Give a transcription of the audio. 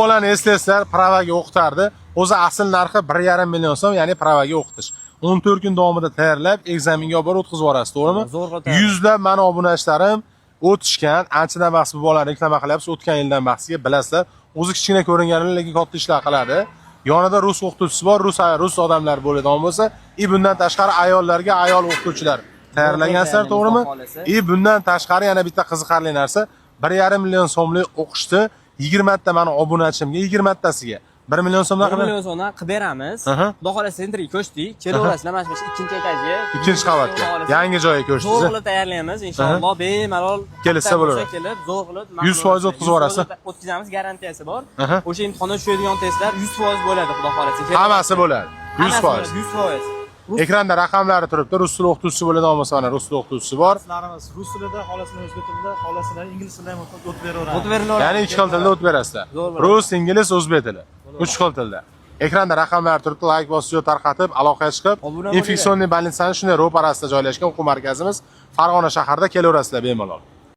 bolani eslaysizlar, pravaga o'qitardi. O'zi asl narxi 1,5 million so'm, ya'ni pravaga o'qitish. 14 kun davomida tayyorlab, ekzaminga olib borib o'tkazib yuborasiz, to'g'rimi? Yuzlab meni obunachalarim o'tishgan, anchadan bahs bu bolani reklama qilyapsiz, o'tgan yildan bahsiga bilasizlar. O'zi kichkina ko'ringanlar, lekin katta ishlar qiladi. Yonida rus o'qituvchisi bor, rus odamlar bo'ladigan bo'lsa, bundan tashqari ayollarga ayol o'qituvchilar tayyorlangansizlar, to'g'rimi? Bundan tashqari yana bitta qiziqarli narsa, 1,5 million so'mlik o'qishni 20 ta meni obunachimga, 20 tasiga 1 million so'mdan 1 million so'mdan qilib beramiz. Xudo xohlasa sentrga ko'chdik. Kelaverasizlar mana shu ikkinchi etajga. Ikkinchi qavatga. Yangi joyga ko'chdingiz. Zo'r qilib tayyorlaymiz inshaalloh. Bemalol kelsa bo'ladi. Kelib, zo'r qilib 100% o'tkazib yuborasiz. O'tkazamiz, garantiyasi bor. O'sha imtihonda tushadigan testlar 100% bo'ladi, xudo xohlasa. Hammasi bo'ladi. 100%. 100%. Ekranda raqamlari turibdi. Rus tili o'qituvchisi bo'ladigan bo'lsa, mana rus tili o'qituvchisi bor. Rus tilida, xolasini o'zbek tilida, xolasini ingliz tilida ham o'tib beraveradi. O'tib beraveradi. Ya'ni ikki xil tilda o'tib berasizlar. Rus, ingliz, o'zbek tili. 3 xil tilda. Ekranda raqamlar turibdi, like bosib, tarqatib, aloqaga chiqib, infeksionniy bolnitsani shunday ro'parasida joylashgan o'quv markazimiz Farg'ona shahrida kelaverasizlar bemalol.